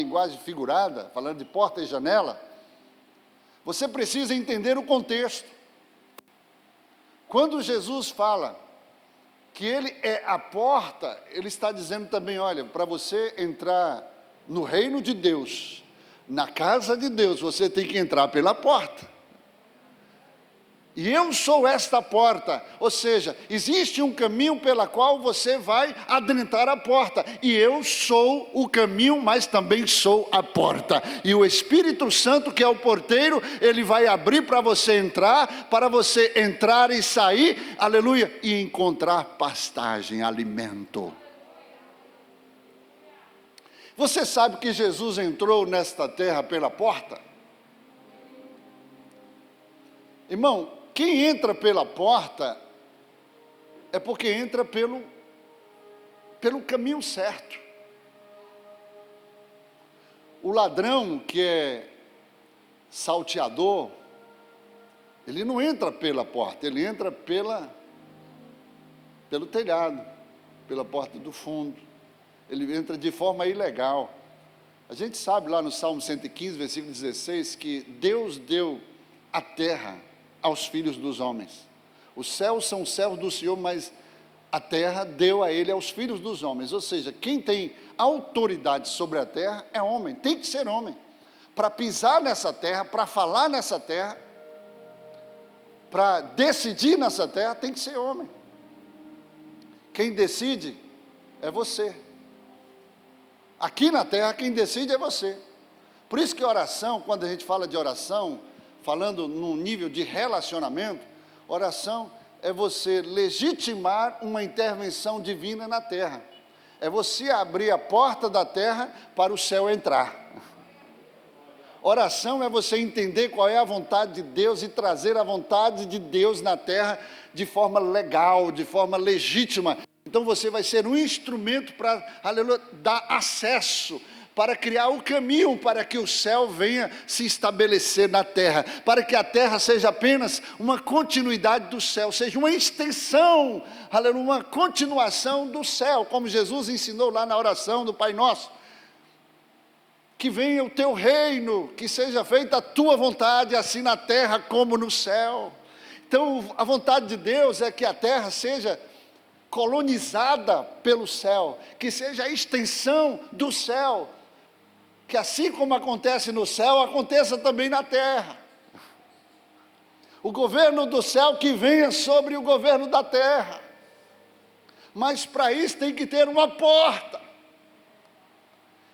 linguagem figurada, falando de porta e janela, você precisa entender o contexto. Quando Jesus fala que Ele é a porta, Ele está dizendo também, olha, para você entrar no reino de Deus, na casa de Deus, você tem que entrar pela porta. E eu sou esta porta, ou seja, existe um caminho pela qual você vai adentrar a porta, e eu sou o caminho, mas também sou a porta, e o Espírito Santo, que é o porteiro, ele vai abrir para você entrar e sair, aleluia, e encontrar pastagem, alimento. Você sabe que Jesus entrou nesta terra pela porta? Irmão, quem entra pela porta é porque entra pelo caminho certo. O ladrão que é salteador, ele não entra pela porta, ele entra pelo telhado, pela porta do fundo. Ele entra de forma ilegal. A gente sabe lá no Salmo 115, versículo 16, que Deus deu a terra aos filhos dos homens. Os céus são os céus do Senhor, mas a terra deu a ele aos filhos dos homens. Ou seja, quem tem autoridade sobre a terra é homem, tem que ser homem. Para pisar nessa terra, para falar nessa terra, para decidir nessa terra, tem que ser homem. Quem decide é você. Aqui na terra, quem decide é você. Por isso que oração, quando a gente fala de oração, falando num nível de relacionamento, oração é você legitimar uma intervenção divina na terra. É você abrir a porta da terra para o céu entrar. Oração é você entender qual é a vontade de Deus e trazer a vontade de Deus na terra de forma legal, de forma legítima. Então você vai ser um instrumento para, aleluia, dar acesso, para criar o caminho para que o céu venha se estabelecer na terra, para que a terra seja apenas uma continuidade do céu, seja uma extensão, aleluia, uma continuação do céu, como Jesus ensinou lá na oração do Pai Nosso. Que venha o teu reino, que seja feita a tua vontade, assim na terra como no céu. Então a vontade de Deus é que a terra seja colonizada pelo céu, que seja a extensão do céu, que assim como acontece no céu, aconteça também na terra. O governo do céu que venha sobre o governo da terra. Mas para isso tem que ter uma porta.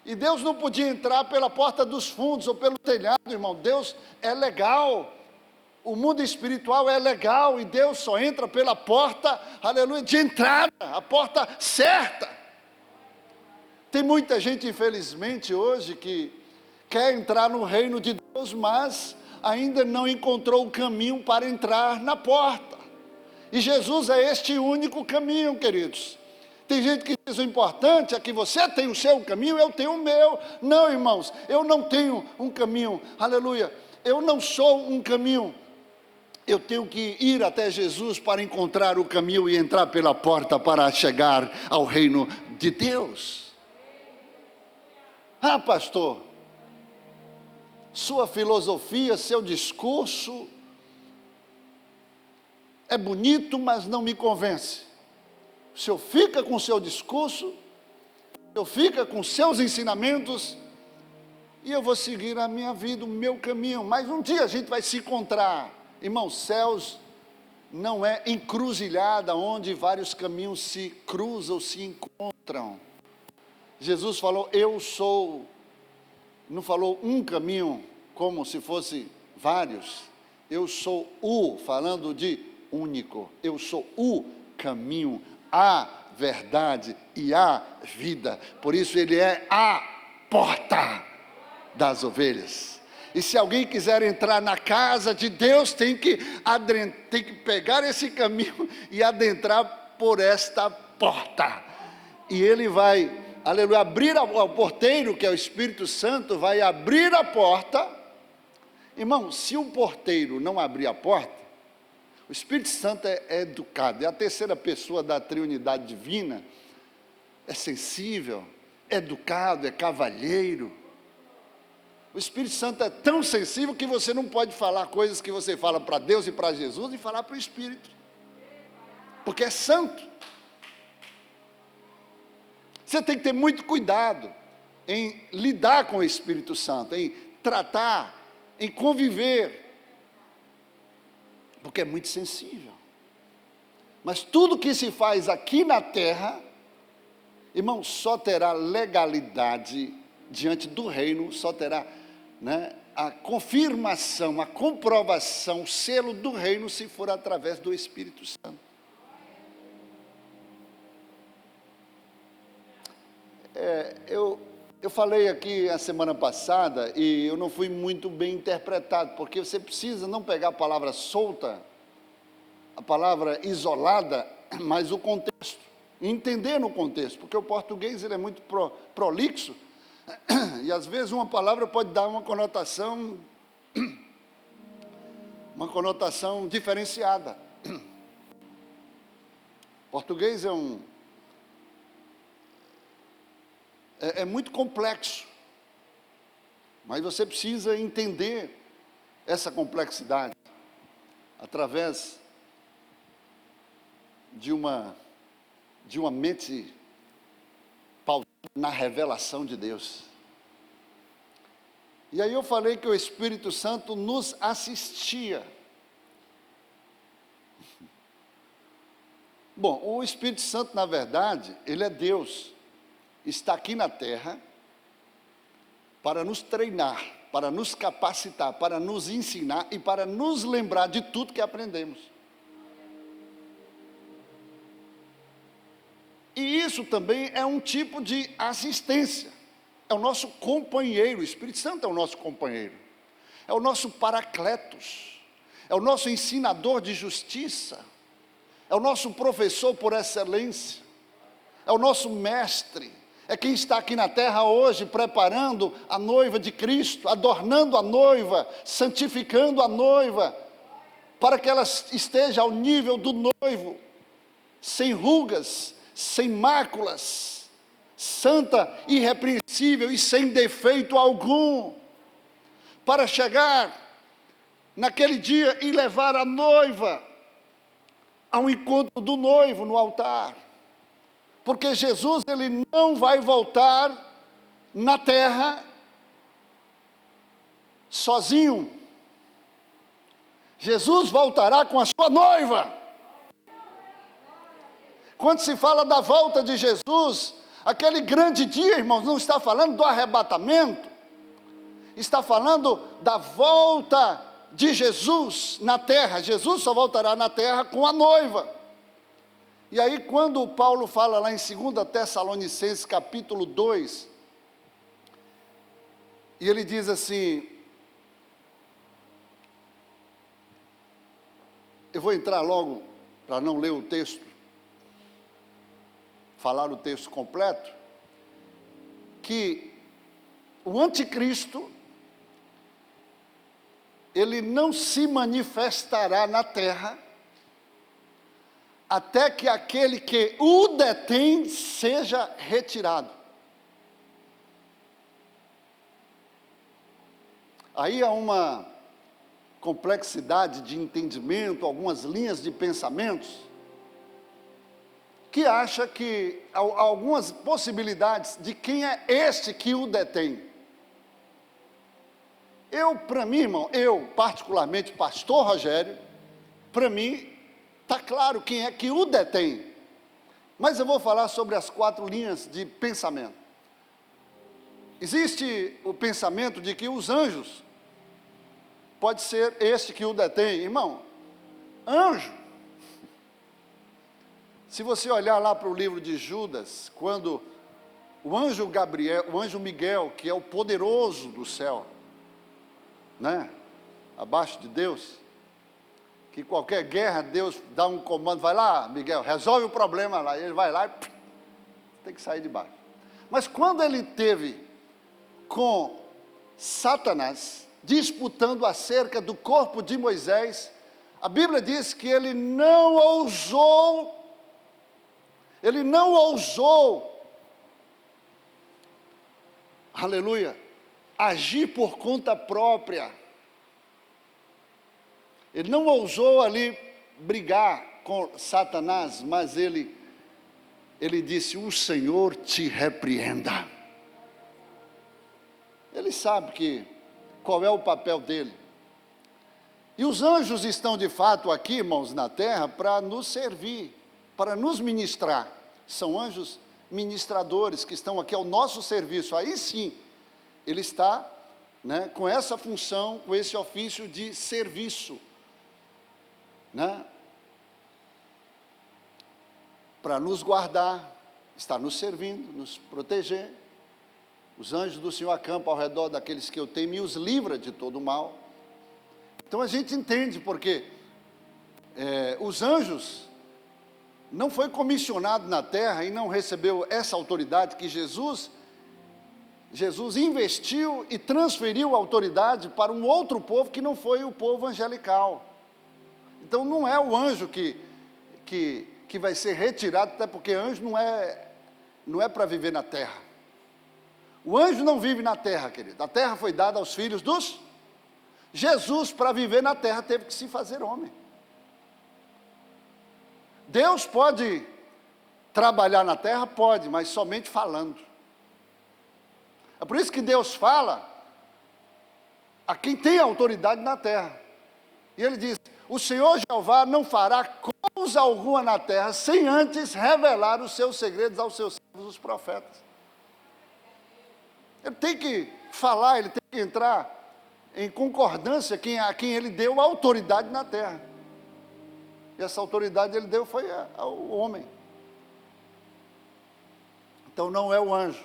E Deus não podia entrar pela porta dos fundos ou pelo telhado, irmão. Deus é legal. O mundo espiritual é legal e Deus só entra pela porta, aleluia, de entrada, a porta certa. Tem muita gente, infelizmente, hoje que quer entrar no reino de Deus, mas ainda não encontrou o caminho para entrar na porta. E Jesus é este único caminho, queridos. Tem gente que diz, o importante é que você tem o seu caminho, eu tenho o meu. Não, irmãos, eu não tenho um caminho, aleluia, eu não sou um caminho. Eu tenho que ir até Jesus para encontrar o caminho e entrar pela porta para chegar ao reino de Deus. Ah, pastor, sua filosofia, seu discurso é bonito, mas não me convence. O senhor fica com o seu discurso, o senhor fica com seus ensinamentos, e eu vou seguir a minha vida, o meu caminho. Mas um dia a gente vai se encontrar. Irmãos, céus não é encruzilhada onde vários caminhos se cruzam, se encontram. Jesus falou, eu sou, não falou um caminho como se fosse vários. Eu sou o, falando de único, eu sou o caminho, a verdade e a vida. Por isso ele é a porta das ovelhas. E se alguém quiser entrar na casa de Deus, tem que pegar esse caminho e adentrar por esta porta. E ele vai, aleluia, abrir o porteiro, que é o Espírito Santo, vai abrir a porta. Irmão, se o porteiro não abrir a porta, o Espírito Santo é educado, é a terceira pessoa da Trindade Divina, é sensível, é educado, é cavalheiro. O Espírito Santo é tão sensível que você não pode falar coisas que você fala para Deus e para Jesus e falar para o Espírito, porque é santo. Você tem que ter muito cuidado em lidar com o Espírito Santo, em tratar, em conviver, porque é muito sensível. Mas tudo que se faz aqui na terra, irmão, só terá legalidade diante do reino, só terá, a confirmação, a comprovação, o selo do reino, se for através do Espírito Santo. Eu falei aqui a semana passada e eu não fui muito bem interpretado, porque você precisa não pegar a palavra solta, a palavra isolada, mas o contexto, entender no contexto, porque o português ele é muito prolixo, e às vezes uma palavra pode dar uma conotação diferenciada. Português é muito complexo, mas você precisa entender essa complexidade através de uma mente pautada na revelação de Deus. E aí eu falei que o Espírito Santo nos assistia. Bom, o Espírito Santo, na verdade, ele é Deus. Está aqui na terra para nos treinar, para nos capacitar, para nos ensinar e para nos lembrar de tudo que aprendemos. E isso também é um tipo de assistência. É o nosso companheiro, o Espírito Santo é o nosso companheiro. É o nosso paracletos. É o nosso ensinador de justiça. É o nosso professor por excelência. É o nosso mestre. É quem está aqui na terra hoje preparando a noiva de Cristo, adornando a noiva, santificando a noiva, para que ela esteja ao nível do noivo, sem rugas, sem máculas, santa, irrepreensível e sem defeito algum, para chegar naquele dia e levar a noiva ao encontro do noivo no altar. Porque Jesus, ele não vai voltar na terra sozinho. Jesus voltará com a sua noiva. Quando se fala da volta de Jesus, aquele grande dia, irmãos, não está falando do arrebatamento, está falando da volta de Jesus na terra. Jesus só voltará na terra com a noiva. E aí quando Paulo fala lá em 2 Tessalonicenses capítulo 2, e ele diz assim, eu vou entrar logo, para não ler o texto, falar o texto completo, que o anticristo, ele não se manifestará na terra, até que aquele que o detém seja retirado. Aí há uma complexidade de entendimento, algumas linhas de pensamentos, que acha que há algumas possibilidades de quem é este que o detém. Para mim, irmão, particularmente, pastor Rogério, para mim, está claro quem é que o detém. Mas eu vou falar sobre as 4 linhas de pensamento. Existe o pensamento de que os anjos, pode ser este que o detém. Irmão, anjo, se você olhar lá para o livro de Judas, quando o anjo Miguel, que é o poderoso do céu, abaixo de Deus, que qualquer guerra, Deus dá um comando, vai lá, Miguel, resolve o problema lá, ele vai lá e tem que sair de baixo. Mas quando ele teve com Satanás, disputando acerca do corpo de Moisés, a Bíblia diz que ele não ousou, aleluia, agir por conta própria. Ele não ousou ali brigar com Satanás, mas ele disse: o Senhor te repreenda. Ele sabe qual é o papel dele. E os anjos estão de fato aqui, irmãos, na terra, para nos servir, para nos ministrar. São anjos ministradores que estão aqui ao nosso serviço. Aí sim, ele está, né, com essa função, com esse ofício de serviço, né, para nos guardar, está nos servindo, nos proteger. Os anjos do Senhor acampam ao redor daqueles que eu temo e os livra de todo o mal. Então a gente entende porque os anjos não foi comissionado na terra e não recebeu essa autoridade que Jesus investiu e transferiu a autoridade para um outro povo que não foi o povo angelical. Então não é o anjo que vai ser retirado, até porque anjo não é para viver na terra. O anjo não vive na terra, querido. A terra foi dada aos filhos dos... Jesus, para viver na terra, teve que se fazer homem. Deus pode trabalhar na terra? Pode, mas somente falando. É por isso que Deus fala a quem tem autoridade na terra. E ele diz: o Senhor Jeová não fará coisa alguma na terra, sem antes revelar os seus segredos aos seus servos, os profetas. Ele tem que falar, ele tem que entrar em concordância a quem ele deu autoridade na terra. E essa autoridade ele deu foi ao homem. Então não é o anjo.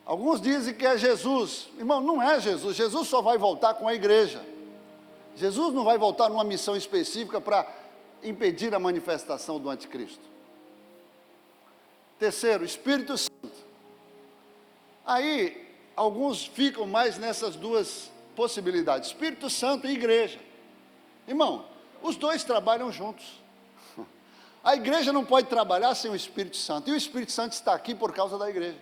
Alguns dizem que é Jesus. Irmão, não é Jesus. Jesus só vai voltar com a igreja. Jesus não vai voltar numa missão específica para impedir a manifestação do anticristo. Terceiro, Espírito Santo. Aí, alguns ficam mais nessas duas possibilidades, Espírito Santo e igreja. Irmão, os dois trabalham juntos. A igreja não pode trabalhar sem o Espírito Santo, e o Espírito Santo está aqui por causa da igreja.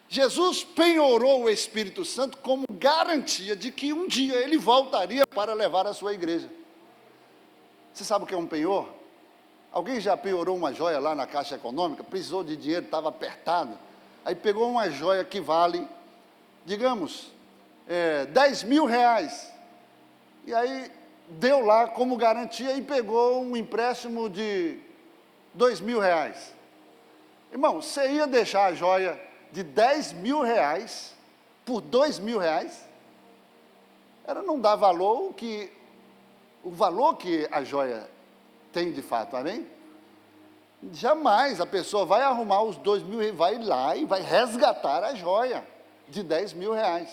Jesus penhorou o Espírito Santo como garantia de que um dia ele voltaria para levar a sua igreja. Você sabe o que é um penhor? Alguém já penhorou uma joia lá na Caixa Econômica? Precisou de dinheiro, estava apertado. Aí pegou uma joia que vale, digamos, 10 mil reais. E aí deu lá como garantia e pegou um empréstimo de 2 mil reais. Irmão, você ia deixar a joia de 10 mil reais por 2 mil reais? Ela não dá valor o valor que a joia tem de fato, amém? Jamais a pessoa vai arrumar os 2 mil, vai lá e vai resgatar a joia de 10 mil reais.